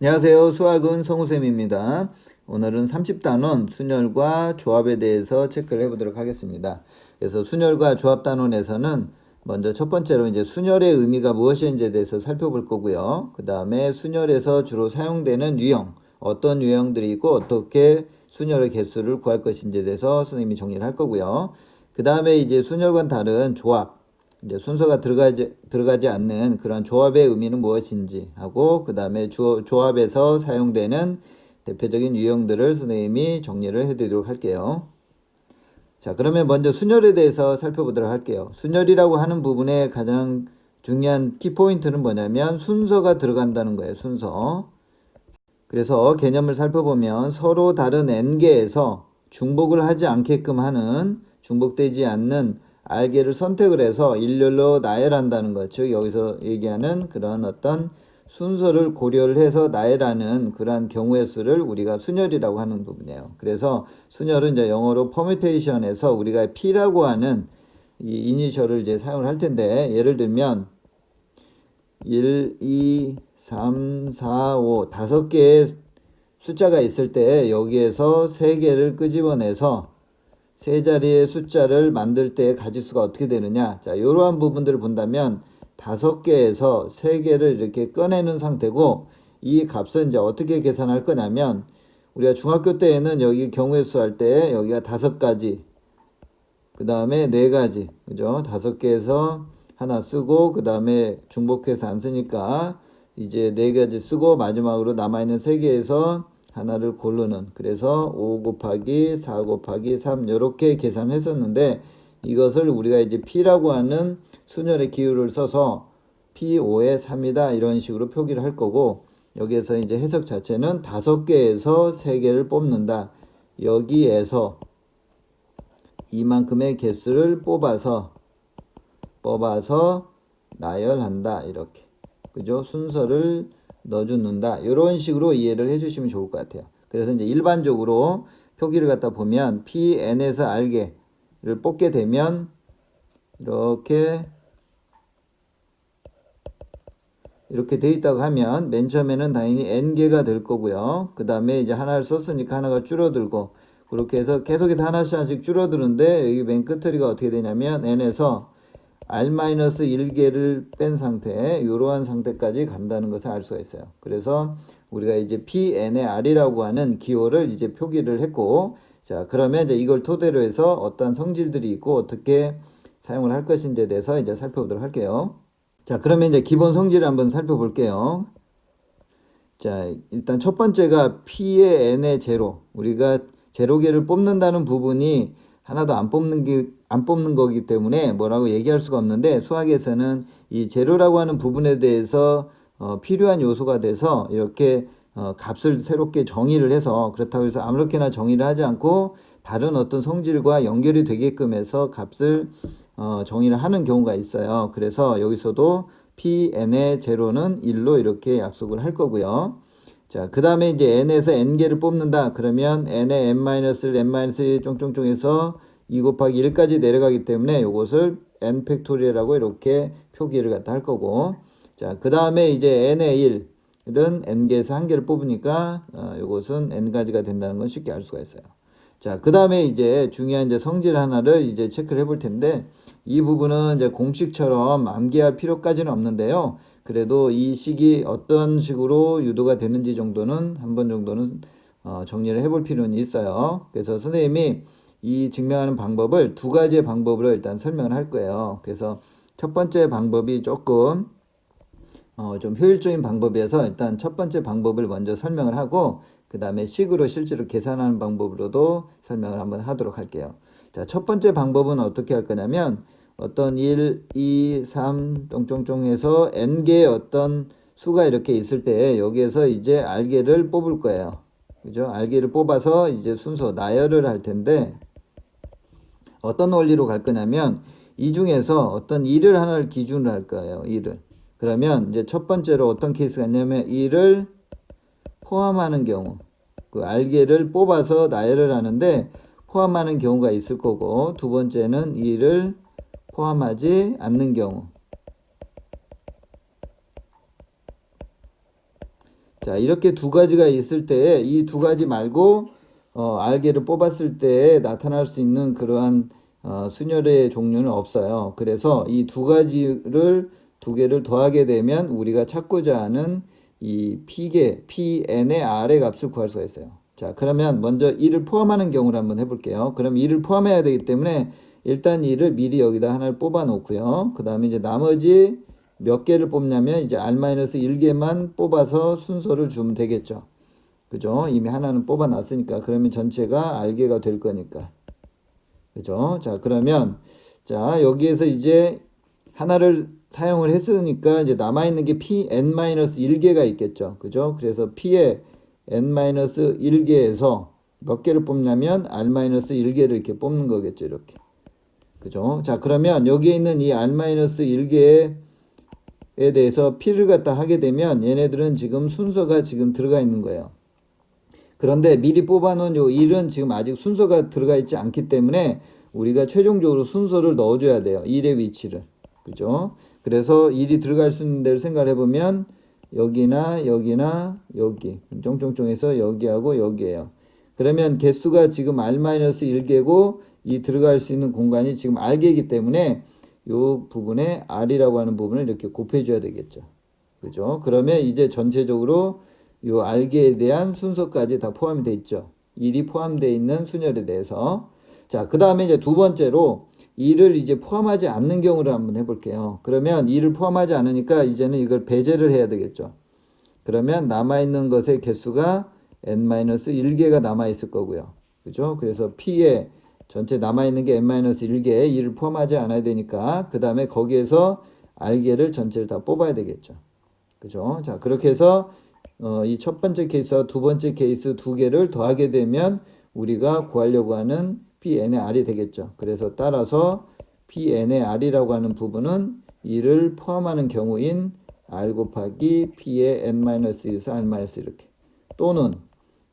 안녕하세요. 수학은 성우쌤입니다. 오늘은 30단원 순열과 조합에 대해서 체크를 해보도록 하겠습니다. 그래서 순열과 조합 단원에서는 먼저 첫 번째로 이제 순열의 의미가 무엇인지에 대해서 살펴볼 거고요. 그 다음에 순열에서 주로 사용되는 유형, 어떤 유형들이 있고 어떻게 순열의 개수를 구할 것인지에 대해서 선생님이 정리를 할 거고요. 그 다음에 이제 순열과는 다른 조합, 이제 순서가 들어가지 않는 그런 조합의 의미는 무엇인지 하고, 그 다음에 조합에서 사용되는 대표적인 유형들을 선생님이 정리를 해드리도록 할게요. 자, 그러면 먼저 순열에 대해서 살펴보도록 할게요. 순열이라고 하는 부분의 가장 중요한 키포인트는 뭐냐면 순서가 들어간다는 거예요. 순서. 그래서 개념을 살펴보면 서로 다른 n개에서 중복을 하지 않게끔 하는, 중복되지 않는 r개를 선택을 해서 일렬로 나열한다는 것. 즉 여기서 얘기하는 그런 어떤 순서를 고려를 해서 나열하는 그러한 경우의 수를 우리가 순열이라고 하는 부분이에요. 그래서 순열은 이제 영어로 퍼뮤테이션에서 우리가 P라고 하는 이 이니셜을 이제 사용을 할 텐데, 예를 들면 1, 2, 3, 4, 5 다섯 개의 숫자가 있을 때 여기에서 세 개를 끄집어내서 세 자리의 숫자를 만들 때 가지수가 어떻게 되느냐. 자, 이러한 부분들을 본다면 다섯 개에서 세 개를 이렇게 꺼내는 상태고, 이 값은 이제 어떻게 계산할 거냐면, 우리가 중학교 때에는 여기 경우의 수 할 때 여기가 다섯 가지, 그 다음에 네 가지, 그죠? 다섯 개에서 하나 쓰고, 그 다음에 중복해서 안 쓰니까 이제 네 가지 쓰고, 마지막으로 남아있는 세 개에서 하나를 고르는, 그래서 5 곱하기 4 곱하기 3 이렇게 계산했었는데, 이것을 우리가 이제 P라고 하는 순열의 기호를 써서 P5의 3이다 이런 식으로 표기를 할 거고, 여기에서 이제 해석 자체는 다섯 개에서 세 개를 뽑는다. 여기에서 이만큼의 개수를 뽑아서 나열한다. 이렇게. 그죠? 순서를 넣어주는다. 이런 식으로 이해를 해주시면 좋을 것 같아요. 그래서 이제 일반적으로 표기를 갖다 보면 Pn에서 R개를 뽑게 되면 이렇게 돼 있다고 하면 맨 처음에는 당연히 n개가 될 거고요. 그 다음에 이제 하나를 썼으니까 하나가 줄어들고, 그렇게 해서 계속해서 하나씩 줄어드는데, 여기 맨 끝트리가 어떻게 되냐면 n에서 r-1개를 뺀 상태, 이러한 상태까지 간다는 것을 알 수가 있어요. 그래서 우리가 이제 pn의 r이라고 하는 기호를 이제 표기를 했고, 자, 그러면 이제 이걸 토대로 해서 어떤 성질들이 있고 어떻게 사용을 할 것인지에 대해서 이제 살펴보도록 할게요. 자, 그러면 이제 기본 성질을 한번 살펴볼게요. 자, 일단 첫 번째가 P의 N의 제로. 우리가 제로개를 뽑는다는 부분이 하나도 안 뽑는 거기 때문에 뭐라고 얘기할 수가 없는데, 수학에서는 이 제로라고 하는 부분에 대해서 필요한 요소가 돼서 이렇게 값을 새롭게 정의를 해서, 그렇다고 해서 아무렇게나 정의를 하지 않고 다른 어떤 성질과 연결이 되게끔 해서 값을 정의를 하는 경우가 있어요. 그래서 여기서도 Pn의 제로는 1로 이렇게 약속을 할 거고요. 자, 그 다음에 이제 n에서 n개를 뽑는다. 그러면 n의 n-를 n-1 쫑쫑쫑해서 2 곱하기 1까지 내려가기 때문에 이것을 n 팩토리얼이라고 이렇게 표기를 갖다 할 거고, 자, 그 다음에 이제 n의 1은 n개에서 한 개를 뽑으니까 이것은 n가지가 된다는 건 쉽게 알 수가 있어요. 자, 그 다음에 이제 중요한 이제 성질 하나를 이제 체크를 해볼 텐데, 이 부분은 이제 공식처럼 암기할 필요까지는 없는데요. 그래도 이 식이 어떤 식으로 유도가 되는지 정도는 한 번 정도는 정리를 해볼 필요는 있어요. 그래서 선생님이 이 증명하는 방법을 두 가지의 방법으로 일단 설명을 할 거예요. 그래서 첫 번째 방법이 조금 좀 효율적인 방법이어서 일단 첫 번째 방법을 먼저 설명을 하고, 그 다음에 식으로 실제로 계산하는 방법으로도 설명을 한번 하도록 할게요. 자, 첫 번째 방법은 어떻게 할 거냐면, 어떤 1, 2, 3 쫑쫑쫑 해서 n개의 어떤 수가 이렇게 있을 때 여기에서 이제 r개를 뽑을 거예요. 그죠? r개를 뽑아서 이제 순서 나열을 할 텐데, 어떤 원리로 갈 거냐면 이 중에서 어떤 1을 하나를 기준으로 할 거예요. 1을. 그러면 이제 첫 번째로 어떤 케이스가 있냐면 1을 포함하는 경우, 그 r개를 뽑아서 나열을 하는데 포함하는 경우가 있을 거고, 두 번째는 1을 포함하지 않는 경우. 자, 이렇게 두 가지가 있을 때 이 두 가지 말고 알게를 뽑았을 때 나타날 수 있는 그러한 순열의 종류는 없어요. 그래서 이 두 개를 더하게 되면 우리가 찾고자 하는 이 Pn의 R의 값을 구할 수가 있어요. 자, 그러면 먼저 2를 포함하는 경우를 한번 해볼게요. 그럼 2를 포함해야 되기 때문에 일단 2를 미리 여기다 하나를 뽑아 놓고요. 그 다음에 이제 나머지 몇 개를 뽑냐면 이제 R-1개만 뽑아서 순서를 주면 되겠죠. 그죠? 이미 하나는 뽑아 놨으니까. 그러면 전체가 R개가 될 거니까. 그죠? 자, 그러면 자, 여기에서 이제 하나를 사용을 했으니까 이제 남아있는 게 Pn-1개가 있겠죠. 그죠? 그래서 P의 n-1개에서 몇 개를 뽑냐면 R-1개를 이렇게 뽑는 거겠죠. 이렇게. 그죠? 자, 그러면 여기에 있는 이 R-1개에 대해서 P를 갖다 하게 되면 얘네들은 지금 순서가 지금 들어가 있는 거예요. 그런데 미리 뽑아놓은 요 1은 지금 아직 순서가 들어가 있지 않기 때문에 우리가 최종적으로 순서를 넣어줘야 돼요. 1의 위치를. 그죠? 그래서 1이 들어갈 수 있는 데를 생각을 해보면 여기나 여기나 여기 쫑쫑쫑해서 여기하고 여기에요. 그러면 개수가 지금 R-1개고 이 들어갈 수 있는 공간이 지금 R개이기 때문에 요 부분에 R이라고 하는 부분을 이렇게 곱해줘야 되겠죠. 그죠? 그러면 이제 전체적으로 요 R개에 대한 순서까지 다 포함이 돼 있죠. 1이 포함되어 있는 순열에 대해서. 자, 그 다음에 이제 두 번째로 2를 이제 포함하지 않는 경우를 한번 해볼게요. 그러면 2를 포함하지 않으니까 이제는 이걸 배제를 해야 되겠죠. 그러면 남아있는 것의 개수가 n-1개가 남아있을 거고요. 그죠? 그래서 P에 전체 남아있는 게 n-1개, 2를 포함하지 않아야 되니까 그 다음에 거기에서 R개를 전체를 다 뽑아야 되겠죠. 그죠? 자, 그렇게 해서 이 첫 번째 케이스와 두 번째 케이스 두 개를 더하게 되면 우리가 구하려고 하는 Pn의 R이 되겠죠. 그래서 따라서 Pn의 R이라고 하는 부분은 2를 포함하는 경우인 R 곱하기 P의 n-1에서 R- 이렇게 또는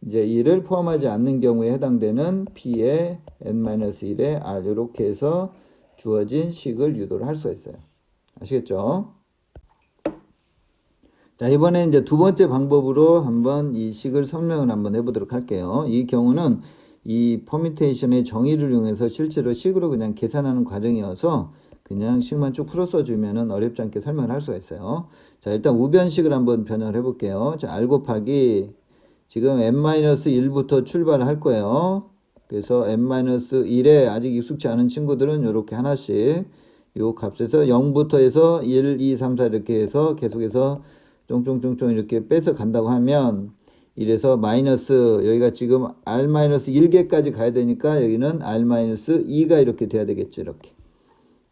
이제 2를 포함하지 않는 경우에 해당되는 P의 n-1의 R 이렇게 해서 주어진 식을 유도를 할 수가 있어요. 아시겠죠? 자, 이번에 이제 두 번째 방법으로 한번 이 식을 설명을 한번 해보도록 할게요. 이 경우는 이 퍼뮤테이션의 정의를 이용해서 실제로 식으로 그냥 계산하는 과정이어서 그냥 식만 쭉 풀어 써주면은 어렵지 않게 설명을 할 수가 있어요. 자, 일단 우변식을 한번 변형을 해볼게요. 자, R 곱하기 지금 n-1부터 출발을 할 거예요. 그래서 n-1에 아직 익숙치 않은 친구들은 이렇게 하나씩 요 값에서 0부터 해서 1, 2, 3, 4 이렇게 해서 계속해서 쫑쫑쫑쫑 이렇게 빼서 간다고 하면 이래서 마이너스 여기가 지금 R-1개까지 가야 되니까 여기는 R-2가 이렇게 돼야 되겠죠. 이렇게.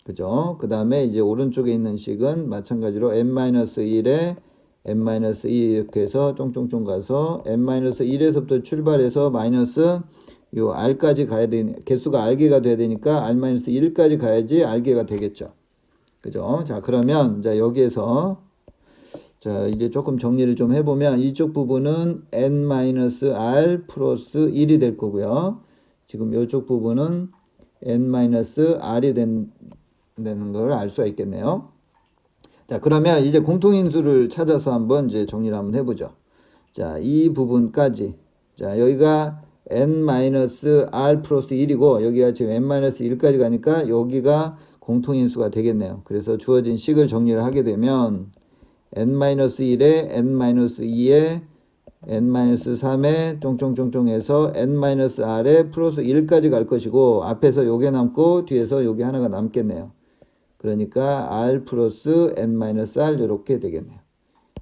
그죠? 그 다음에 이제 오른쪽에 있는 식은 마찬가지로 n-1에 n-2 이렇게 해서 쫑쫑쫑 가서 n-1에서부터 출발해서 마이너스 요 r까지 가야 되니 개수가 r개가 돼야 되니까 r-1까지 가야지 r개가 되겠죠. 그죠? 자, 그러면 자 여기에서 자, 이제 조금 정리를 좀 해보면 이쪽 부분은 n-r 플러스 1이 될 거고요. 지금 이쪽 부분은 n-r이 되는 걸 알 수가 있겠네요. 자, 그러면 이제 공통인수를 찾아서 한번 이제 정리를 한번 해보죠. 자, 이 부분까지. 자, 여기가 n-r 플러스 1이고 여기가 지금 n-1까지 가니까 여기가 공통인수가 되겠네요. 그래서 주어진 식을 정리를 하게 되면 n-1에 n-2에 n-3에 쫑쫑쫑쫑해서 n-r에 플러스 1까지 갈 것이고 앞에서 요게 남고 뒤에서 요게 하나가 남겠네요. 그러니까 r 플러스 n-r 이렇게 되겠네요.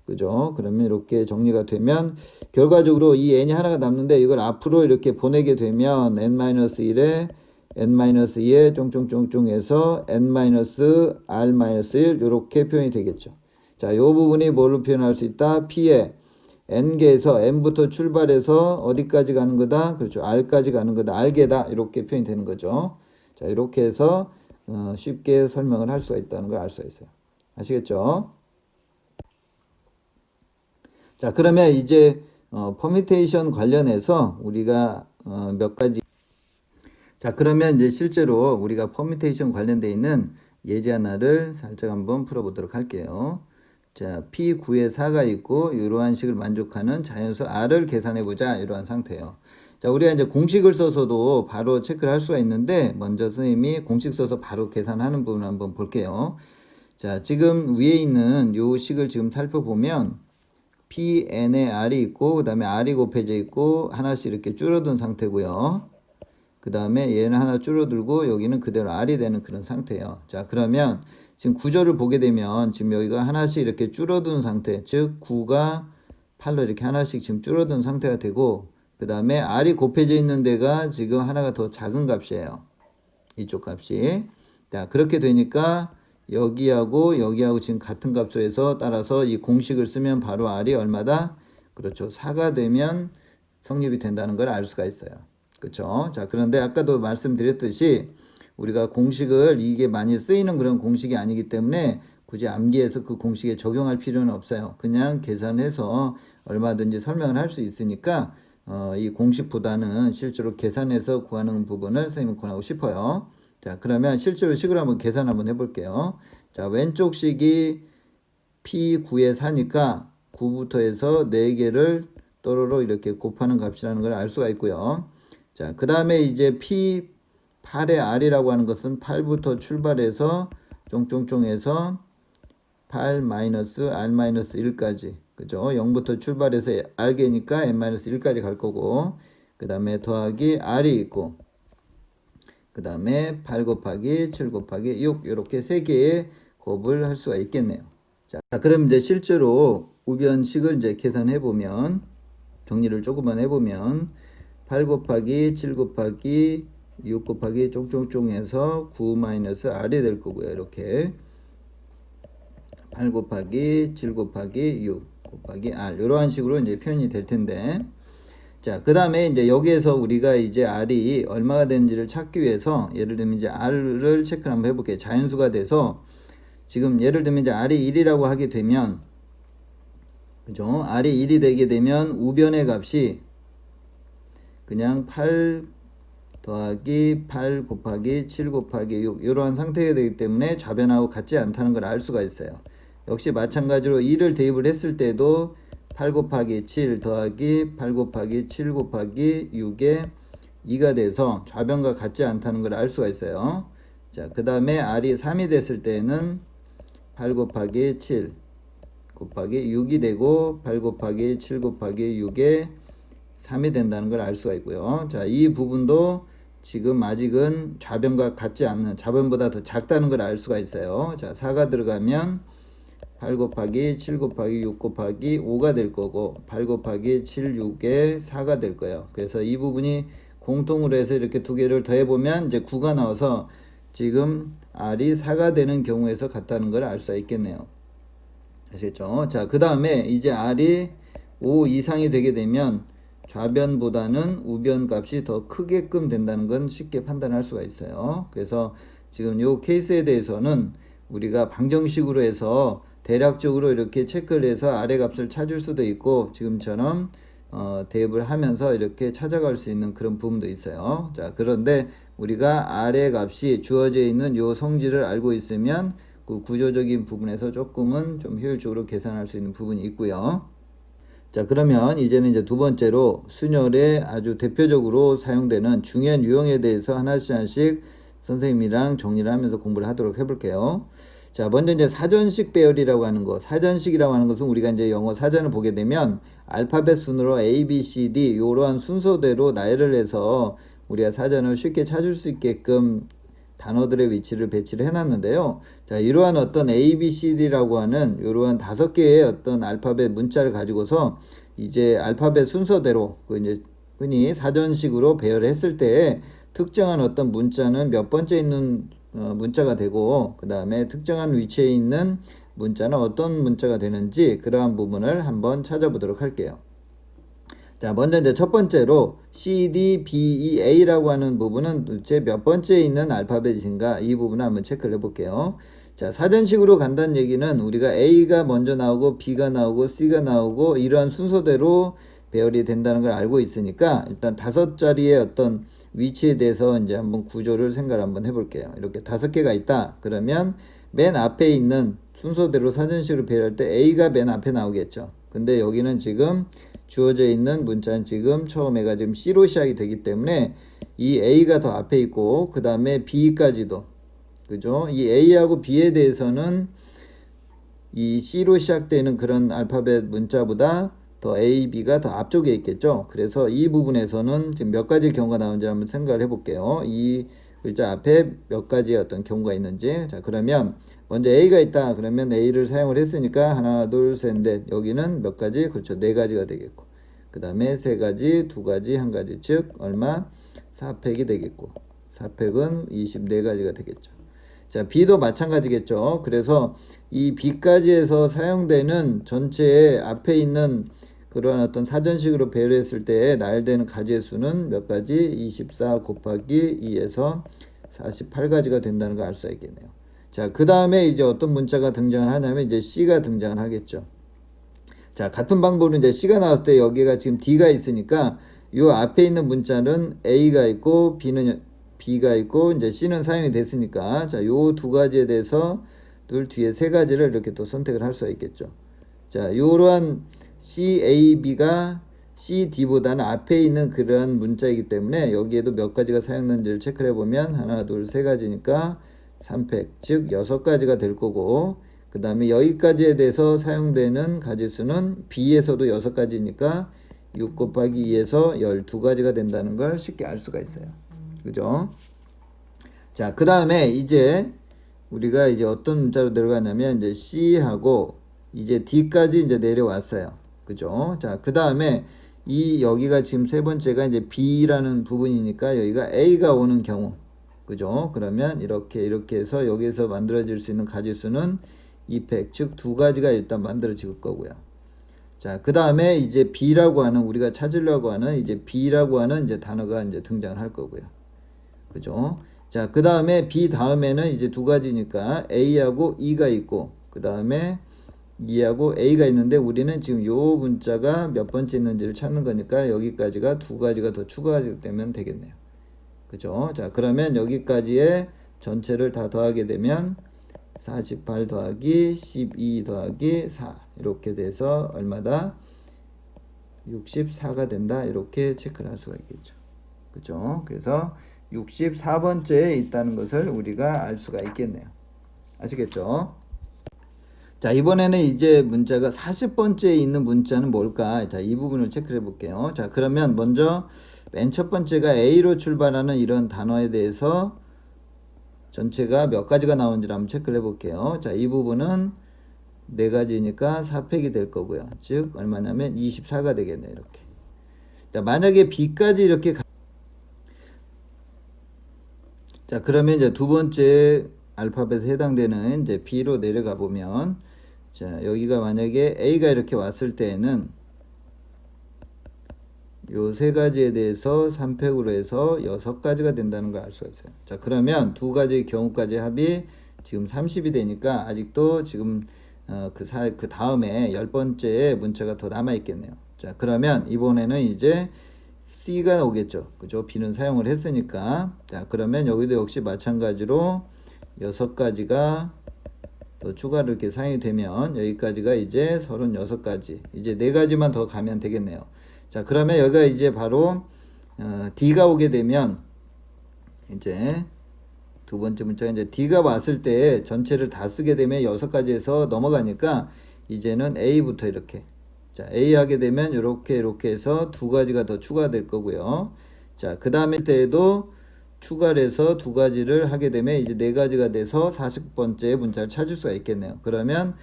그죠? 그러면 이렇게 정리가 되면 결과적으로 이 n이 하나가 남는데 이걸 앞으로 이렇게 보내게 되면 n-1에 n-2에 쫑쫑쫑쫑해서 n-r-1 이렇게 표현이 되겠죠. 자, 요 부분이 뭘로 표현할 수 있다? P에 n개에서 n부터 출발해서 어디까지 가는 거다? 그렇죠. r까지 가는 거다. r개다. 이렇게 표현이 되는 거죠. 자, 이렇게 해서 쉽게 설명을 할 수가 있다는 걸 알 수가 있어요. 아시겠죠? 자, 그러면 이제 퍼뮤테이션 관련해서 우리가 몇 가지 자, 그러면 이제 실제로 우리가 퍼뮤테이션 관련돼 있는 예제 하나를 살짝 한번 풀어보도록 할게요. 자, P9에 4가 있고 이러한 식을 만족하는 자연수 R을 계산해 보자. 이러한 상태예요. 자, 우리가 이제 공식을 써서도 바로 체크를 할 수가 있는데 먼저 선생님이 공식 써서 바로 계산하는 부분 한번 볼게요. 자, 지금 위에 있는 요 식을 지금 살펴보면 Pn에 R이 있고 그 다음에 R이 곱해져 있고 하나씩 이렇게 줄어든 상태고요. 그 다음에 얘는 하나 줄어들고 여기는 그대로 R이 되는 그런 상태예요. 자, 그러면 지금 구조를 보게 되면 지금 여기가 하나씩 이렇게 줄어든 상태, 즉 9가 8로 이렇게 하나씩 지금 줄어든 상태가 되고 그 다음에 R이 곱해져 있는 데가 지금 하나가 더 작은 값이에요. 이쪽 값이. 자, 그렇게 되니까 여기하고 여기하고 지금 같은 값으로 해서 따라서 이 공식을 쓰면 바로 R이 얼마다? 그렇죠. 4가 되면 성립이 된다는 걸 알 수가 있어요. 그렇죠. 자, 그런데 아까도 말씀드렸듯이 우리가 공식을 이게 많이 쓰이는 그런 공식이 아니기 때문에 굳이 암기해서 그 공식에 적용할 필요는 없어요. 그냥 계산해서 얼마든지 설명을 할 수 있으니까 이 공식보다는 실제로 계산해서 구하는 부분을 선생님은 권하고 싶어요. 자, 그러면 실제로 식으로 한번 계산 한번 해볼게요. 자, 왼쪽 식이 P9에 4니까 9부터 해서 4개를 또로로 이렇게 곱하는 값이라는 걸 알 수가 있고요. 자, 그 다음에 이제 P8의 R이라고 하는 것은 8부터 출발해서 쫑쫑쫑해서 8-R-1까지. 그죠? 0부터 출발해서 R개니까 N-1까지 갈 거고, 그 다음에 더하기 R이 있고, 그 다음에 8 곱하기 7 곱하기 6 이렇게 3개의 곱을 할 수가 있겠네요. 자, 그럼 이제 실제로 우변식을 이제 계산해 보면 정리를 조금만 해보면 8 곱하기 7 곱하기 6 곱하기 쫑쫑쫑해서 9-R이 될 거고요. 이렇게 8 곱하기 7 곱하기 6 곱하기 R 이러한 식으로 이제 표현이 될 텐데 자, 그 다음에 이제 여기에서 우리가 이제 R이 얼마가 되는지를 찾기 위해서 예를 들면 이제 R을 체크를 한번 해볼게요. 자연수가 돼서 지금 예를 들면 이제 R이 1이라고 하게 되면 그죠? R이 1이 되게 되면 우변의 값이 그냥 8 더하기 8 곱하기 7 곱하기 6 이러한 상태가 되기 때문에 좌변하고 같지 않다는 걸 알 수가 있어요. 역시 마찬가지로 2를 대입을 했을 때도 8 곱하기 7 더하기 8 곱하기 7 곱하기 6에 2가 돼서 좌변과 같지 않다는 걸 알 수가 있어요. 자, 그 다음에 R이 3이 됐을 때는 8 곱하기 7 곱하기 6이 되고 8 곱하기 7 곱하기 6에 3이 된다는 걸 알 수가 있고요. 자, 이 부분도 지금 아직은 좌변과 같지 않는 좌변보다 더 작다는 걸 알 수가 있어요. 자, 4가 들어가면 8 곱하기 7 곱하기 6 곱하기 5가 될 거고 8 곱하기 7 6에 4가 될 거예요. 그래서 이 부분이 공통으로 해서 이렇게 두 개를 더해보면 이제 9가 나와서 지금 R이 4가 되는 경우에서 같다는 걸 알 수가 있겠네요. 아시겠죠? 자, 그 다음에 이제 R이 5 이상이 되게 되면 좌변보다는 우변 값이 더 크게끔 된다는 건 쉽게 판단할 수가 있어요. 그래서 지금 이 케이스에 대해서는 우리가 방정식으로 해서 대략적으로 이렇게 체크를 해서 아래 값을 찾을 수도 있고 지금처럼 대입을 하면서 이렇게 찾아갈 수 있는 그런 부분도 있어요. 자, 그런데 우리가 아래 값이 주어져 있는 요 성질을 알고 있으면 그 구조적인 부분에서 조금은 좀 효율적으로 계산할 수 있는 부분이 있고요. 자, 그러면 이제는 이제 두 번째로 순열에 아주 대표적으로 사용되는 중요한 유형에 대해서 하나씩 선생님이랑 정리를 하면서 공부를 하도록 해볼게요. 자, 먼저 이제 사전식 배열이라고 하는 거. 사전식이라고 하는 것은 우리가 이제 영어 사전을 보게 되면 알파벳 순으로 A, B, C, D 이러한 순서대로 나열을 해서 우리가 사전을 쉽게 찾을 수 있게끔 단어들의 위치를 배치를 해놨는데요. 자, 이러한 어떤 A, B, C, D라고 하는 이러한 5개의 어떤 알파벳 문자를 가지고서 이제 알파벳 순서대로 그 이제 흔히 사전식으로 배열을 했을 때 특정한 어떤 문자는 몇 번째 있는 문자가 되고 그 다음에 특정한 위치에 있는 문자는 어떤 문자가 되는지 그러한 부분을 한번 찾아보도록 할게요. 자, 먼저 이제 첫 번째로 C, D, B, E, A라고 하는 부분은 도대체 몇 번째에 있는 알파벳인가 이 부분을 한번 체크를 해볼게요. 자, 사전식으로 간다는 얘기는 우리가 A가 먼저 나오고 B가 나오고 C가 나오고 이러한 순서대로 배열이 된다는 걸 알고 있으니까 일단 5자리의 어떤 위치에 대해서 이제 한번 구조를 생각을 한번 해볼게요. 이렇게 5개가 있다. 그러면 맨 앞에 있는 순서대로 사전식으로 배열할 때 A가 맨 앞에 나오겠죠. 근데 여기는 지금 주어져 있는 문자는 지금 처음에가 지금 C로 시작이 되기 때문에 이 A가 더 앞에 있고 그 다음에 B까지도 그죠? 이 A하고 B에 대해서는 이 C로 시작되는 그런 알파벳 문자보다 더 A, B가 더 앞쪽에 있겠죠. 그래서 이 부분에서는 지금 몇 가지 경우가 나오는지 한번 생각을 해볼게요. 이 글자 앞에 몇 가지의 어떤 경우가 있는지. 자, 그러면 먼저 A가 있다. 그러면 A를 사용을 했으니까 하나, 둘, 셋, 넷. 여기는 몇 가지? 그렇죠. 네 가지가 되겠고. 그 다음에 세 가지, 두 가지, 한 가지. 즉 얼마? 4팩이 되겠고. 4팩은 24가지가 되겠죠. 자, B도 마찬가지겠죠. 그래서 이 B까지에서 사용되는 전체의 앞에 있는 그러한 어떤 사전식으로 배열했을 때 나열되는 가지의 수는 몇 가지? 24 곱하기 2에서 48가지가 된다는 걸 알 수가 있겠네요. 자, 그 다음에 이제 어떤 문자가 등장을 하냐면 이제 C가 등장을 하겠죠. 자, 같은 방법으로 이제 C가 나왔을 때 여기가 지금 D가 있으니까 요 앞에 있는 문자는 A가 있고 B가 있고 이제 C는 사용이 됐으니까 자, 요 두 가지에 대해서 둘 뒤에 세 가지를 이렇게 또 선택을 할 수가 있겠죠. 자, 요러한 CAB가 CD보다는 앞에 있는 그런 문자이기 때문에 여기에도 몇 가지가 사용되는지를 체크를 해보면 하나, 둘, 세 가지니까 3팩, 즉 6가지가 될 거고 그 다음에 여기까지에 대해서 사용되는 가지수는 B에서도 6가지니까 6 곱하기 2에서 12가지가 된다는 걸 쉽게 알 수가 있어요. 그죠? 자, 그 다음에 이제 우리가 이제 어떤 문자로 내려가냐면 이제 C하고 이제 D까지 이제 내려왔어요. 그죠? 자, 그 다음에 이 여기가 지금 세 번째가 이제 B라는 부분이니까 여기가 A가 오는 경우. 그죠? 그러면 이렇게 해서 여기에서 만들어질 수 있는 가지수는 2팩, 즉 두 가지가 일단 만들어질 거고요. 자, 그 다음에 이제 B라고 하는 우리가 찾으려고 하는 이제 B라고 하는 이제 단어가 이제 등장을 할 거고요. 그죠? 자, 그 다음에 B 다음에는 이제 두 가지니까 A하고 E가 있고 그 다음에 E하고 A가 있는데 우리는 지금 요 문자가 몇 번째 있는지를 찾는 거니까 여기까지가 두 가지가 더 추가되면 되겠네요. 그죠? 자, 그러면 여기까지의 전체를 다 더하게 되면 48 더하기 12 더하기 4 이렇게 돼서 얼마다? 64가 된다. 이렇게 체크를 할 수가 있겠죠. 그죠? 그래서 64번째에 있다는 것을 우리가 알 수가 있겠네요. 아시겠죠? 자, 이번에는 이제 문자가 40번째에 있는 문자는 뭘까? 자, 이 부분을 체크해 볼게요. 자, 그러면 먼저 맨 첫 번째가 A로 출발하는 이런 단어에 대해서 전체가 몇 가지가 나오는지를 한번 체크를 해 볼게요. 자, 이 부분은 네 가지니까 4팩이 될 거고요. 즉 얼마냐면 24가 되겠네요. 이렇게. 자, 만약에 B까지 이렇게 자, 그러면 이제 두 번째 알파벳에 해당되는 이제 B로 내려가 보면 자, 여기가 만약에 A가 이렇게 왔을 때에는 요 세 가지에 대해서 3팩으로 해서 6가지가 된다는 걸 알 수가 있어요. 자, 그러면 두 가지 경우까지 합이 지금 30이 되니까 아직도 지금 그 다음에 10번째 문자가 더 남아 있겠네요. 자, 그러면 이번에는 이제 C가 오겠죠. 그죠? B는 사용을 했으니까. 자, 그러면 여기도 역시 마찬가지로 6가지가 더 추가로 이렇게 사용이 되면 여기까지가 이제 36가지. 이제 4가지만 더 가면 되겠네요. 자, 그러면 여기가 이제 바로 D가 오게 되면 이제 두 번째 문자가 이제 D가 왔을 때 전체를 다 쓰게 되면 6가지에서 넘어가니까 이제는 A부터 이렇게 자, A 하게 되면 이렇게 해서 두 가지가 더 추가될 거고요. 자, 그 다음에 때에도 추가를 해서 두 가지를 하게 되면 이제 네 가지가 돼서 40번째 문자를 찾을 수가 있겠네요. 그러면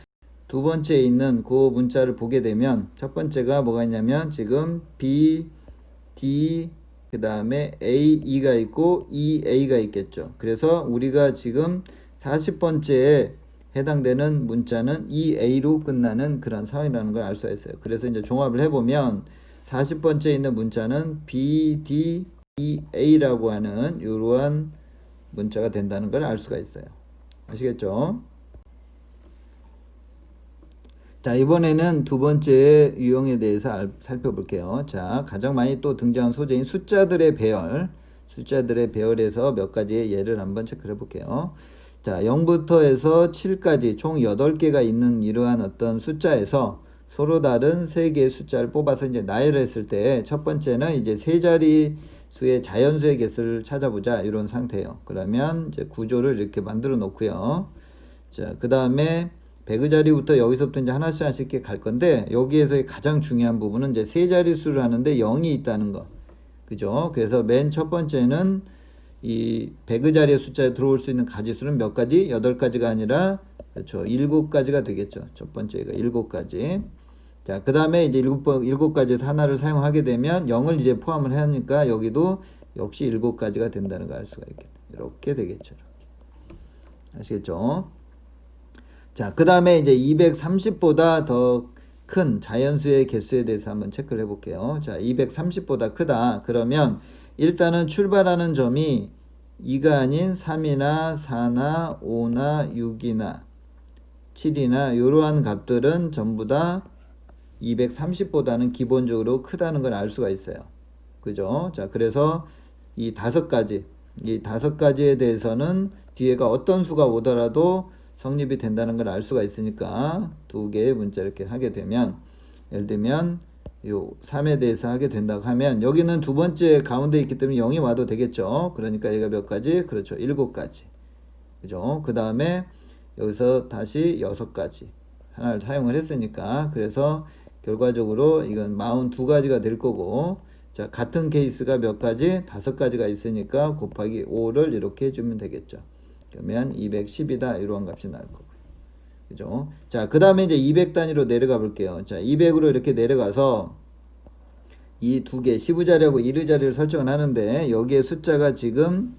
두 번째에 있는 그 문자를 보게 되면 첫 번째가 뭐가 있냐면 지금 B, D, 그 다음에 A, E가 있고 E, A가 있겠죠. 그래서 우리가 지금 40번째에 해당되는 문자는 EA로 끝나는 그런 상황이라는 걸 알 수가 있어요. 그래서 이제 종합을 해보면 40번째에 있는 문자는 B, D, E, A라고 하는 이러한 문자가 된다는 걸 알 수가 있어요. 아시겠죠? 자, 이번에는 두 번째 유형에 대해서 살펴볼게요. 자, 가장 많이 또 등장한 소재인 숫자들의 배열에서 몇 가지의 예를 한번 체크해 볼게요. 자, 0부터 해서 7까지 총 8개가 있는 이러한 어떤 숫자에서 서로 다른 3개의 숫자를 뽑아서 이제 나열을 했을 때 첫 번째는 이제 세 자리 수의 자연수의 개수를 찾아보자 이런 상태예요. 그러면 이제 구조를 이렇게 만들어 놓고요. 자, 그 다음에 배그 자리부터 여기서부터 이제 하나씩 이렇게 갈 건데 여기에서의 가장 중요한 부분은 이제 세 자리 수를 하는데 0이 있다는 거. 그죠? 그래서 맨 첫 번째는 이 배그 자리의 숫자에 들어올 수 있는 가지수는 몇 가지? 8가지가 아니라 그렇죠. 7가지가 되겠죠. 첫 번째가 7가지. 자, 그 다음에 이제 7가지에서 하나를 사용하게 되면 0을 이제 포함을 하니까 여기도 역시 7가지가 된다는 걸 알 수가 있겠네. 이렇게 되겠죠. 아시겠죠? 자, 그 다음에 이제 230보다 더 큰 자연수의 개수에 대해서 한번 체크를 해볼게요. 자, 230보다 크다. 그러면 일단은 출발하는 점이 2가 아닌 3이나 4나 5나 6이나 7이나 이러한 값들은 전부 다 230보다는 기본적으로 크다는 걸 알 수가 있어요. 그죠? 자, 그래서 이 5가지에 대해서는 뒤에가 어떤 수가 오더라도 성립이 된다는 걸 알 수가 있으니까 2개의 문자 이렇게 하게 되면 예를 들면 요 3에 대해서 하게 된다고 하면 여기는 두 번째 가운데 있기 때문에 0이 와도 되겠죠. 그러니까 얘가 몇 가지? 그렇죠. 7가지. 그죠? 그 다음에 여기서 다시 6가지. 하나를 사용을 했으니까 그래서 결과적으로 이건 42가지가 될 거고 자, 같은 케이스가 몇 가지? 5가지가 있으니까 곱하기 5를 이렇게 해주면 되겠죠. 그러면 210이다. 이러한 값이 나올 거고. 그죠? 자, 그 다음에 이제 200 단위로 내려가 볼게요. 자, 200으로 이렇게 내려가서 이 두 개, 15자리하고 1의자리를 설정을 하는데 여기에 숫자가 지금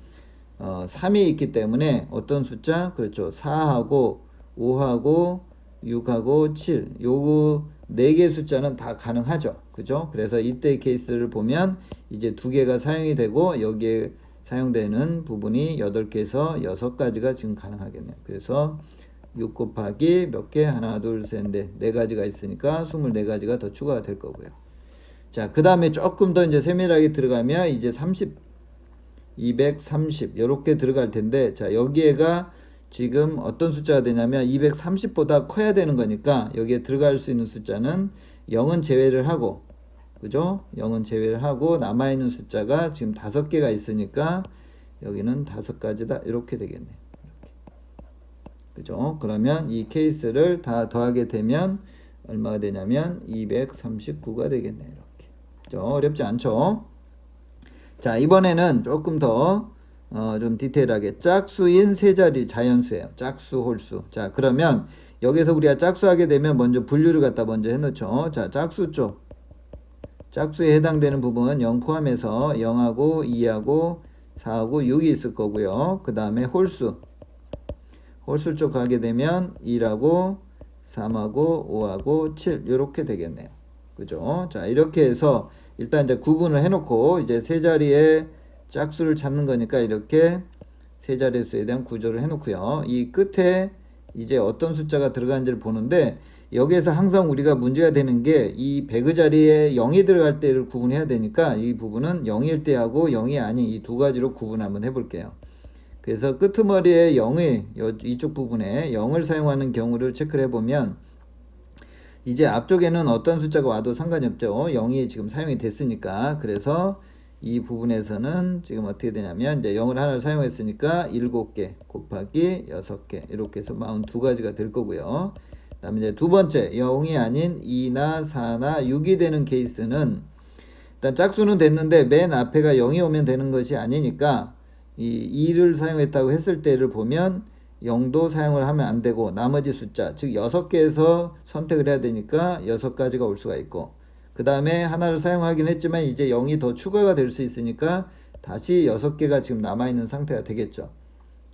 3이 있기 때문에 어떤 숫자? 그렇죠. 4하고 5하고 6하고 7. 요거 4개 숫자는 다 가능하죠. 그죠? 그래서 이때 케이스를 보면 이제 2개가 사용이 되고 여기에 사용되는 부분이 8개에서 6가지가 지금 가능하겠네요. 그래서 6 곱하기 몇 개? 하나, 둘, 셋, 넷. 4가지가 있으니까 24가지가 더 추가가 될 거고요. 자, 그 다음에 조금 더 이제 세밀하게 들어가면 이제 230 요렇게 들어갈 텐데 자, 여기에가 지금 어떤 숫자가 되냐면 230보다 커야 되는 거니까 여기에 들어갈 수 있는 숫자는 0은 제외를 하고 그죠? 0은 제외를 하고 남아있는 숫자가 지금 5개가 있으니까 여기는 5가지다 이렇게 되겠네요. 그죠? 그러면 이 케이스를 다 더하게 되면 얼마가 되냐면 239가 되겠네요. 이렇게. 그죠? 어렵지 않죠? 자, 이번에는 조금 더 좀 디테일하게 짝수인 세 자리 자연수예요. 짝수, 홀수. 자, 그러면 여기서 우리가 짝수하게 되면 먼저 분류를 갖다 먼저 해놓죠. 자, 짝수 쪽. 짝수에 해당되는 부분 0 포함해서 0하고 2하고 4하고 6이 있을 거고요. 그 다음에 홀수. 홀수 쪽 가게 되면 1하고 3하고 5하고 7 이렇게 되겠네요. 그죠? 자, 이렇게 해서 일단 이제 구분을 해놓고 이제 세 자리의 짝수를 찾는 거니까 이렇게 세 자리의 수에 대한 구조를 해놓고요. 이 끝에 이제 어떤 숫자가 들어가는지를 보는데 여기에서 항상 우리가 문제가 되는 게 이 배그 자리에 0이 들어갈 때를 구분해야 되니까 이 부분은 0일 때하고 0이 아닌 이 두 가지로 구분 한번 해볼게요. 그래서 끄트머리에 0의 이쪽 부분에 0을 사용하는 경우를 체크를 해보면 이제 앞쪽에는 어떤 숫자가 와도 상관이 없죠. 0이 지금 사용이 됐으니까. 그래서 이 부분에서는 지금 어떻게 되냐면 이제 0을 하나를 사용했으니까 7개 곱하기 6개 이렇게 해서 42가지가 될 거고요. 그 다음에 이제 두 번째 0이 아닌 2나 4나 6이 되는 케이스는 일단 짝수는 됐는데 맨 앞에가 0이 오면 되는 것이 아니니까 이 2를 사용했다고 했을 때를 보면 0도 사용을 하면 안 되고 나머지 숫자 즉 6개에서 선택을 해야 되니까 6가지가 올 수가 있고 그 다음에 하나를 사용하긴 했지만 이제 0이 더 추가가 될 수 있으니까 다시 6개가 지금 남아있는 상태가 되겠죠.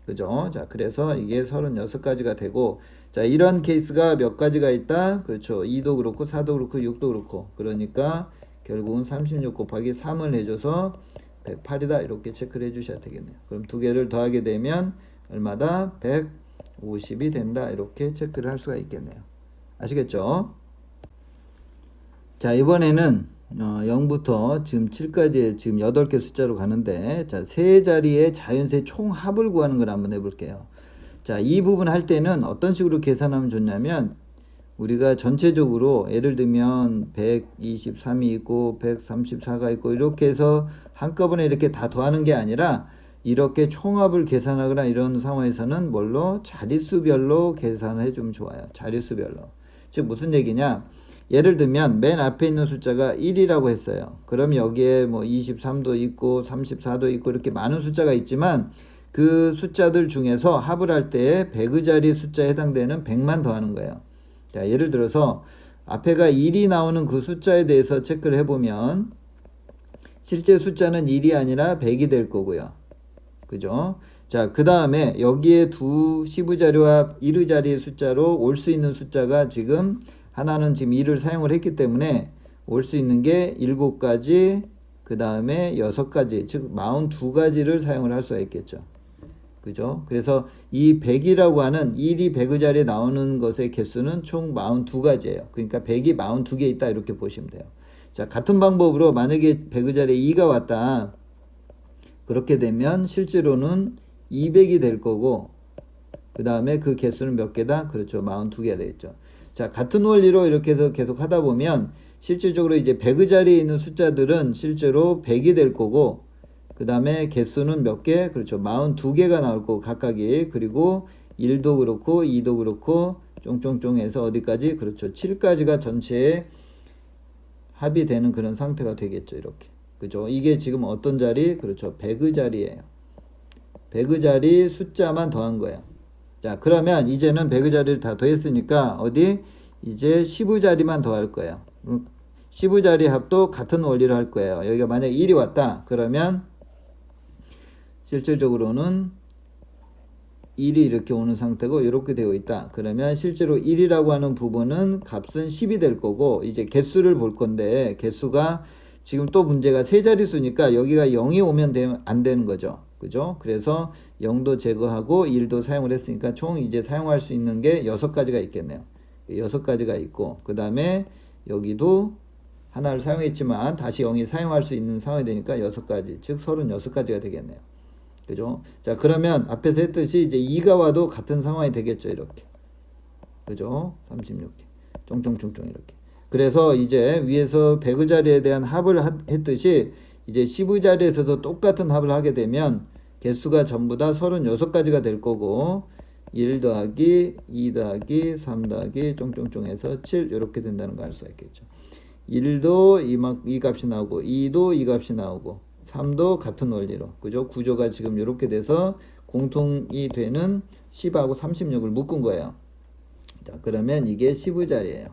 그죠? 자, 그래서 이게 36가지가 되고 자, 이런 케이스가 몇 가지가 있다? 그렇죠. 2도 그렇고 4도 그렇고 6도 그렇고 그러니까 결국은 36 곱하기 3을 해줘서 108이다 이렇게 체크를 해주셔야 되겠네요. 그럼 두 개를 더하게 되면 얼마다? 150이 된다 이렇게 체크를 할 수가 있겠네요. 아시겠죠? 자, 이번에는 0부터 지금 7까지 지금 8개 숫자로 가는데 자, 세 자리의 자연수의 총 합을 구하는 걸 한번 해볼게요. 자, 이 부분 할 때는 어떤 식으로 계산하면 좋냐면 우리가 전체적으로 예를 들면 123이 있고 134가 있고 이렇게 해서 한꺼번에 이렇게 다 더하는 게 아니라 이렇게 총합을 계산하거나 이런 상황에서는 뭘로? 자릿수별로 계산을 해주면 좋아요. 자릿수별로. 즉 무슨 얘기냐? 예를 들면 맨 앞에 있는 숫자가 1이라고 했어요. 그럼 여기에 뭐 23도 있고 34도 있고 이렇게 많은 숫자가 있지만 그 숫자들 중에서 합을 할 때 100의 자리 숫자에 해당되는 100만 더하는 거예요. 자, 예를 들어서 앞에가 1이 나오는 그 숫자에 대해서 체크를 해보면 실제 숫자는 1이 아니라 100이 될 거고요. 그죠? 자, 그 다음에 여기에 두 10의 자리와 1의 자리의 숫자로 올 수 있는 숫자가 지금 하나는 지금 1을 사용을 했기 때문에 올 수 있는 게 7가지, 그 다음에 6가지, 즉 42가지를 사용을 할 수가 있겠죠. 그죠? 그래서 이 100이라고 하는 1이 100의 자리에 나오는 것의 개수는 총 42가지예요. 그러니까 100이 42개 있다 이렇게 보시면 돼요. 자, 같은 방법으로 만약에 100의 자리에 2가 왔다. 그렇게 되면 실제로는 200이 될 거고 그 다음에 그 개수는 몇 개다? 그렇죠. 42개가 되겠죠. 자, 같은 원리로 이렇게 해서 계속 하다 보면 실질적으로 이제 100의 자리에 있는 숫자들은 실제로 100이 될 거고 그 다음에 개수는 몇 개? 그렇죠. 42개가 나올 거고 각각이. 그리고 1도 그렇고 2도 그렇고 쫑쫑쫑 해서 어디까지? 그렇죠. 7까지가 전체에 합이 되는 그런 상태가 되겠죠. 이렇게. 그죠? 이게 지금 어떤 자리? 그렇죠. 100의 자리예요. 100의 자리 숫자만 더한 거예요. 자, 그러면 이제는 100의 자리를 다 더했으니까 어디? 이제 10의 자리만 더할 거예요. 10의 자리 합도 같은 원리로 할 거예요. 여기가 만약에 1이 왔다. 그러면 실질적으로는 1이 이렇게 오는 상태고 이렇게 되어 있다. 그러면 실제로 1이라고 하는 부분은 값은 10이 될 거고 이제 개수를 볼 건데 개수가 지금 또 문제가 세 자릿수니까 여기가 0이 오면 안 되는 거죠. 그죠? 그래서 0도 제거하고 1도 사용을 했으니까 총 이제 사용할 수 있는 게 6가지가 있겠네요. 6가지가 있고 그 다음에 여기도 하나를 사용했지만 다시 0이 사용할 수 있는 상황이 되니까 6가지 즉 36가지가 되겠네요. 그죠? 자, 그러면 앞에서 했듯이 이제 2가 와도 같은 상황이 되겠죠. 이렇게. 그죠? 36개. 쫑쫑쫑쫑 이렇게. 그래서 이제 위에서 100의 자리에 대한 합을 했듯이 이제 10의 자리에서도 똑같은 합을 하게 되면 개수가 전부 다 36가지가 될 거고 1 더하기 2 더하기 3 더하기 쫑쫑쫑 해서 7 이렇게 된다는 거 알 수가 있겠죠. 1도 이 값이 나오고 2도 이 값이 나오고 3도 같은 원리로. 그죠? 구조가 지금 이렇게 돼서 공통이 되는 10하고 36을 묶은 거예요. 자, 그러면 이게 10의 자리예요.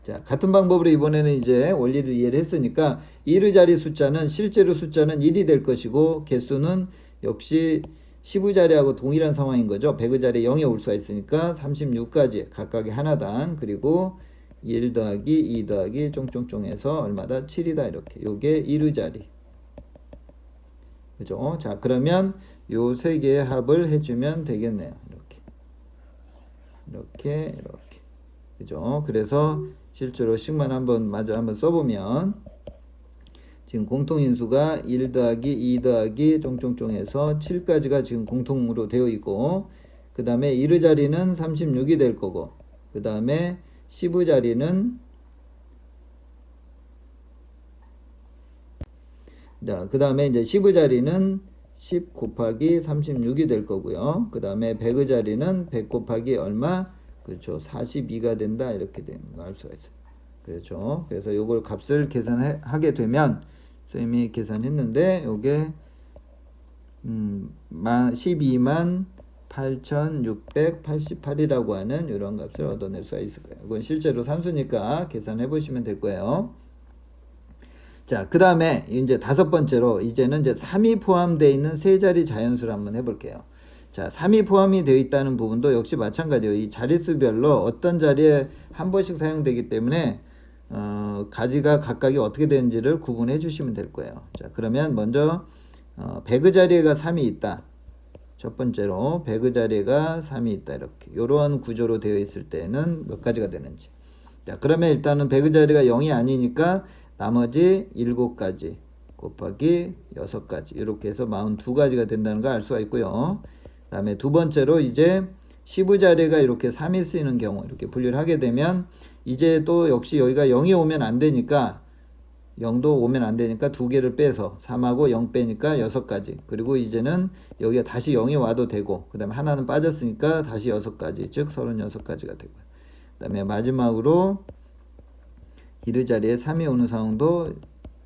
자, 같은 방법으로 이번에는 이제 원리를 이해를 했으니까 1의 자리 숫자는 실제로 숫자는 1이 될 것이고 개수는 역시 10의 자리하고 동일한 상황인 거죠. 100의 자리에 0이 올 수가 있으니까 36가지 각각의 하나당 그리고 1 더하기 2 더하기 쫑쫑쫑 해서 얼마다? 7이다 이렇게. 요게 1의 자리. 그죠? 자, 그러면 요 세 개의 합을 해주면 되겠네요. 이렇게. 그죠? 그래서 실제로 식만 한번 써보면 지금 공통인수가 1 더하기 2 더하기 쫑쫑쫑 해서 7까지가 지금 공통으로 되어 있고 그 다음에 1의 자리는 36이 될 거고 그 다음에 10의 자리는 그 다음에 이제 10의 자리는 10 곱하기 36이 될 거고요. 그 다음에 100의 자리는 100 곱하기 얼마? 그렇죠. 42가 된다. 이렇게 되는 거 알 수가 있어요. 그렇죠. 그래서 요걸 값을 계산하게 되면 선생님이 계산했는데 요게 12만 8,688이라고 하는 이런 값을 얻어낼 수가 있을 거예요. 이건 실제로 산수니까 계산해 보시면 될 거예요. 자, 그 다음에 이제 5번째로 이제는 이제 3이 포함되어 있는 세 자리 자연수를 한번 해볼게요. 자, 3이 포함이 되어 있다는 부분도 역시 마찬가지예요. 이 자릿수별로 어떤 자리에 한 번씩 사용되기 때문에 가지가 각각이 어떻게 되는지를 구분해 주시면 될 거예요. 자, 그러면 먼저 100의 자리에가 3이 있다. 첫 번째로 100의 자리가 3이 있다. 이렇게 이런 구조로 되어 있을 때는 몇 가지가 되는지. 자, 그러면 일단은 100의 자리가 0이 아니니까 나머지 7가지 곱하기 6가지 이렇게 해서 42가지가 된다는 걸 알 수가 있고요. 그다음에 두 번째로 이제 시부자리가 이렇게 3이 쓰이는 경우 이렇게 분류를 하게 되면 이제 또 역시 여기가 0이 오면 안 되니까 0도 오면 안 되니까 두 개를 빼서 3하고 0 빼니까 6가지. 그리고 이제는 여기가 다시 0이 와도 되고 그 다음에 하나는 빠졌으니까 다시 6가지. 즉 36가지가 되고요. 그 다음에 마지막으로 이르 자리에 3이 오는 상황도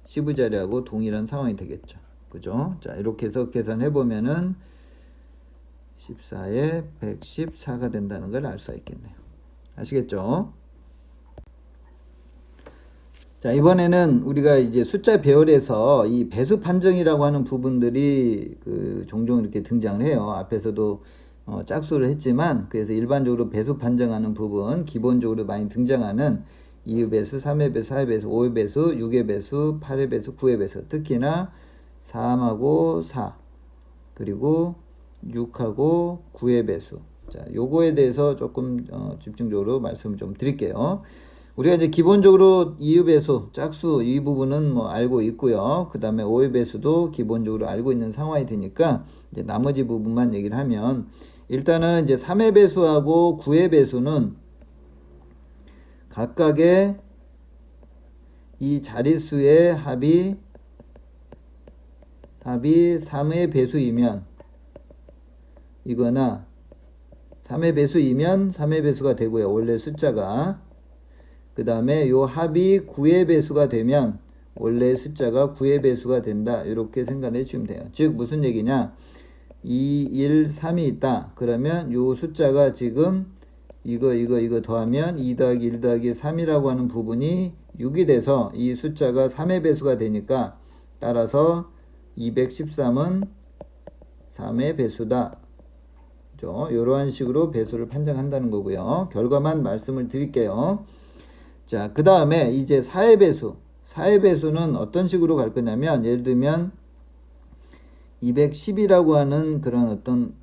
시부 자리하고 동일한 상황이 되겠죠. 그죠? 자, 이렇게 해서 계산해 보면은 14에 114가 된다는 걸 알 수가 있겠네요. 아시겠죠? 자, 이번에는 우리가 이제 숫자 배열에서 이 배수 판정이라고 하는 부분들이 종종 이렇게 등장을 해요. 앞에서도 짝수를 했지만, 그래서 일반적으로 배수 판정하는 부분, 기본적으로 많이 등장하는 2의 배수, 3의 배수, 4의 배수, 5의 배수, 6의 배수, 8의 배수, 9의 배수. 특히나 3하고 4, 그리고 6하고 9의 배수. 자, 요거에 대해서 조금 집중적으로 말씀을 좀 드릴게요. 우리가 이제 기본적으로 2의 배수, 짝수 이 부분은 뭐 알고 있고요. 그 다음에 5의 배수도 기본적으로 알고 있는 상황이 되니까 이제 나머지 부분만 얘기를 하면, 일단은 이제 3의 배수하고 9의 배수는 각각의 이 자릿수의 합이 3의 배수이면 이거나 3의 배수이면 3의 배수가 되고요. 원래 숫자가. 그 다음에 요 합이 9의 배수가 되면 원래 숫자가 9의 배수가 된다. 이렇게 생각해 주시면 돼요. 즉 무슨 얘기냐? 2, 1, 3이 있다. 그러면 요 숫자가 지금 이거 더하면 2 더하기 1 더하기 3이라고 하는 부분이 6이 돼서 이 숫자가 3의 배수가 되니까 따라서 213은 3의 배수다. 이러한 식으로 배수를 판정한다는 거고요. 결과만 말씀을 드릴게요. 자, 그 다음에 이제 4의 배수. 4의 배수는 어떤 식으로 갈 거냐면, 예를 들면 210이라고 하는 그런 어떤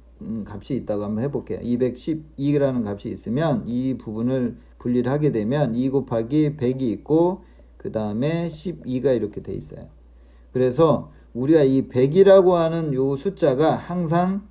값이 있다고 한번 해볼게요. 212라는 값이 있으면 이 부분을 분리를 하게 되면 2 곱하기 100이 있고 그 다음에 12가 이렇게 돼 있어요. 그래서 우리가 이 100이라고 하는 요 숫자가 항상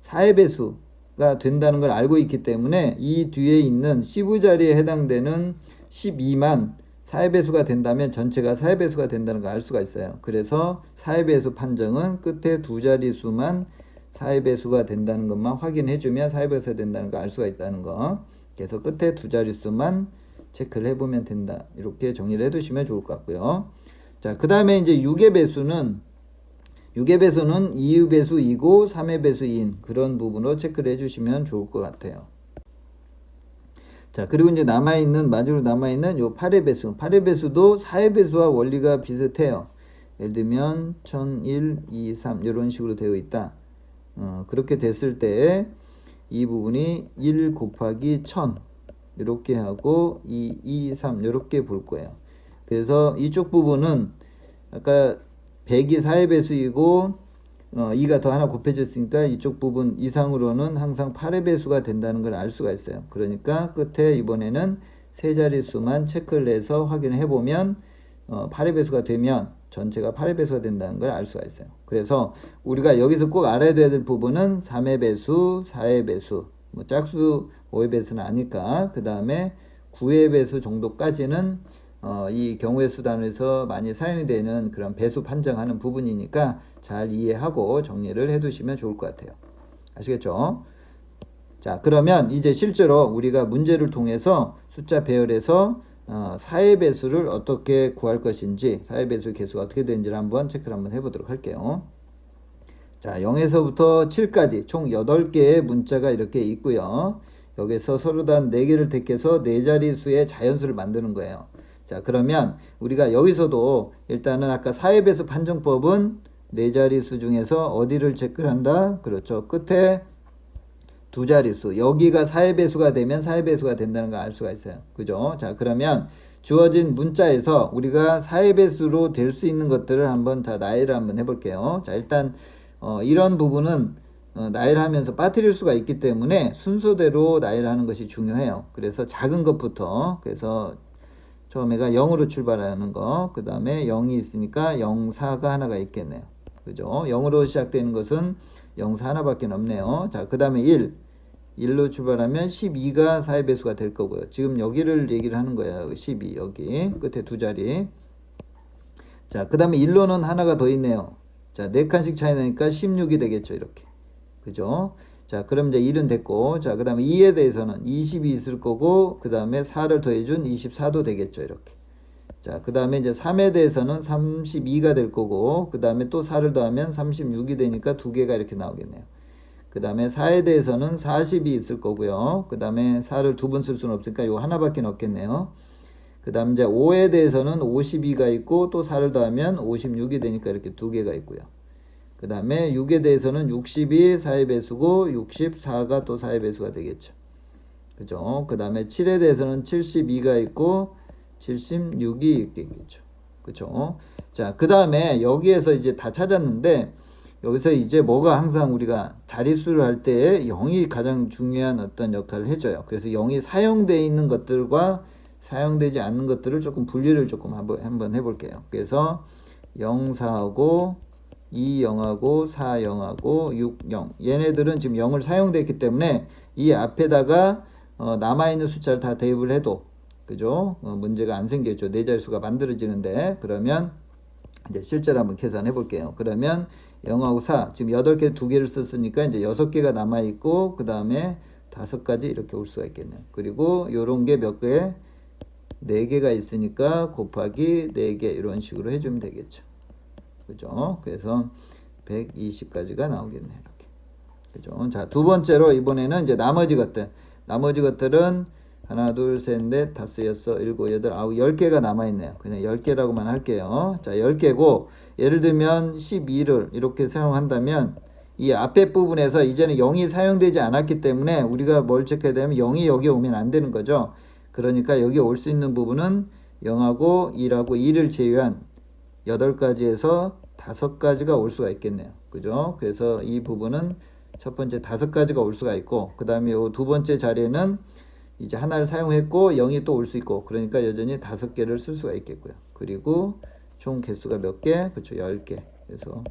4의 배수가 된다는 걸 알고 있기 때문에 이 뒤에 있는 시부 자리에 해당되는 12만 4의 배수가 된다면 전체가 4의 배수가 된다는 걸 알 수가 있어요. 그래서 4의 배수 판정은 끝에 두 자릿수만 4의 배수가 된다는 것만 확인해 주면 4의 배수가 된다는 걸 알 수가 있다는 거. 그래서 끝에 두 자릿수만 체크를 해보면 된다. 이렇게 정리를 해두시면 좋을 것 같고요. 자, 그 다음에 이제 6의 배수는 2의 배수 2고 3의 배수 2인 그런 부분으로 체크를 해주시면 좋을 것 같아요. 자, 그리고 이제 마지막으로 남아있는 요 8의 배수. 8의 배수도 4의 배수와 원리가 비슷해요. 예를 들면 1001, 2, 3 이런 식으로 되어 있다. 그렇게 됐을 때 이 부분이 1 곱하기 1000 이렇게 하고 2, 2, 3 이렇게 볼 거예요. 그래서 이쪽 부분은 아까 100이 4의 배수이고 2가 더 하나 곱해졌으니까 이쪽 부분 이상으로는 항상 8의 배수가 된다는 걸 알 수가 있어요. 그러니까 끝에 이번에는 세 자릿수만 체크를 해서 확인을 해보면 8의 배수가 되면 전체가 8의 배수가 된다는 걸 알 수가 있어요. 그래서 우리가 여기서 꼭 알아야 될 부분은 3의 배수, 4의 배수, 뭐 짝수 5의 배수는 아니까 그 다음에 9의 배수 정도까지는 이 경우의 수단에서 많이 사용이 되는 그런 배수 판정하는 부분이니까 잘 이해하고 정리를 해두시면 좋을 것 같아요. 아시겠죠? 자, 그러면 이제 실제로 우리가 문제를 통해서 숫자 배열에서 4의 배수를 어떻게 구할 것인지, 4의 배수 개수가 어떻게 되는지를 한번 체크를 한번 해보도록 할게요. 자, 0에서부터 7까지 총 8개의 문자가 이렇게 있고요. 여기서 서로 다 4개를 택해서 4자릿수의 자연수를 만드는 거예요. 자, 그러면 우리가 여기서도 일단은 아까 4의 배수 판정법은 4자릿수 중에서 어디를 체크를 한다? 그렇죠. 끝에 두 자릿수. 여기가 4의 배수가 되면 4의 배수가 된다는 걸 알 수가 있어요. 그죠? 자, 그러면 주어진 문자에서 우리가 4의 배수로 될 수 있는 것들을 한번 다 나열을 한번 해볼게요. 자, 일단 이런 부분은 나열을 하면서 빠뜨릴 수가 있기 때문에 순서대로 나열을 하는 것이 중요해요. 그래서 작은 것부터, 그래서 처음에가 0으로 출발하는 거, 그 다음에 0이 있으니까 0, 4가 하나가 있겠네요. 그죠? 0으로 시작되는 것은 영사 하나밖에 없네요. 자, 그 다음에 1로 출발하면 12가 4의 배수가 될 거고요. 지금 여기를 얘기를 하는 거예요. 12 여기 끝에 두 자리. 자, 그 다음에 1로는 하나가 더 있네요. 자, 4칸씩 차이 나니까 16이 되겠죠. 이렇게. 그죠? 자, 그럼 이제 1은 됐고, 자, 그 다음에 2에 대해서는 20이 있을 거고, 그 다음에 4를 더해준 24도 되겠죠. 이렇게. 자, 그 다음에 이제 3에 대해서는 32가 될 거고, 그 다음에 또 4를 더하면 36이 되니까 두 개가 이렇게 나오겠네요. 그 다음에 4에 대해서는 40이 있을 거고요. 그 다음에 4를 두 번 쓸 수는 없으니까 요 하나밖에 없겠네요. 그 다음 이제 5에 대해서는 52가 있고, 또 4를 더하면 56이 되니까 이렇게 두 개가 있고요. 그 다음에 6에 대해서는 60이 4의 배수고 64가 또 4의 배수가 되겠죠. 그죠? 그 다음에 7에 대해서는 72가 있고 76이 있겠죠. 그죠? 자, 그 다음에 여기에서 이제 다 찾았는데 여기서 이제 뭐가 항상 우리가 자릿수를 할 때 0이 가장 중요한 어떤 역할을 해줘요. 그래서 0이 사용되어 있는 것들과 사용되지 않는 것들을 조금 분리를 조금 한번 해볼게요. 그래서 0, 4하고 2, 0하고 4, 0하고 6, 0 얘네들은 지금 0을 사용됐기 때문에 이 앞에다가 남아있는 숫자를 다 대입을 해도 그죠? 문제가 안 생겼죠. 네 자릿수가 만들어지는데 그러면 이제 실제로 한번 계산해 볼게요. 그러면 0하고 4 지금 8개 2개를 썼으니까 이제 6개가 남아있고 그 다음에 5가지 이렇게 올 수가 있겠네요. 그리고 요런 게 몇 개? 4개가 있으니까 곱하기 4개 이런 식으로 해주면 되겠죠. 그죠? 그래서 120까지가 나오겠네. 이렇게. 그죠? 자, 두 번째로 이번에는 이제 나머지 것들은 하나, 둘, 셋, 넷, 다섯, 여섯, 일곱, 여덟, 아홉, 10개가 남아있네요. 그냥 10개라고만 할게요. 자, 10개고, 예를 들면 12를 이렇게 사용한다면, 이 앞에 부분에서 이제는 0이 사용되지 않았기 때문에 우리가 뭘 체크해야 되면 0이 여기 오면 안 되는 거죠. 그러니까 여기 올 수 있는 부분은 0하고 1하고 2를 제외한 8가지에서 5가지가 올 수가 있겠네요. 그죠? 그래서 이 부분은 첫 번째 5가지가 올 수가 있고, 그 다음에 이 두 번째 자리에는 이제 하나를 사용했고 0이 또 올 수 있고, 그러니까 여전히 5개를 쓸 수가 있겠고요. 그리고 총 개수가 몇 개? 그렇죠. 10개. 그래서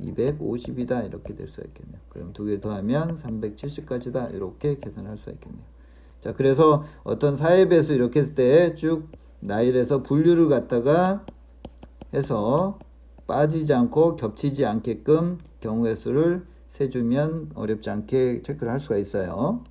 250이다 이렇게 될 수가 있겠네요. 그럼 두 개 더하면 370까지다 이렇게 계산할 수가 있겠네요. 자, 그래서 어떤 사의 배수 이렇게 했을 때 쭉 나열해서 분류를 갖다가 해서 빠지지 않고 겹치지 않게끔 경우의 수를 세주면 어렵지 않게 체크를 할 수가 있어요.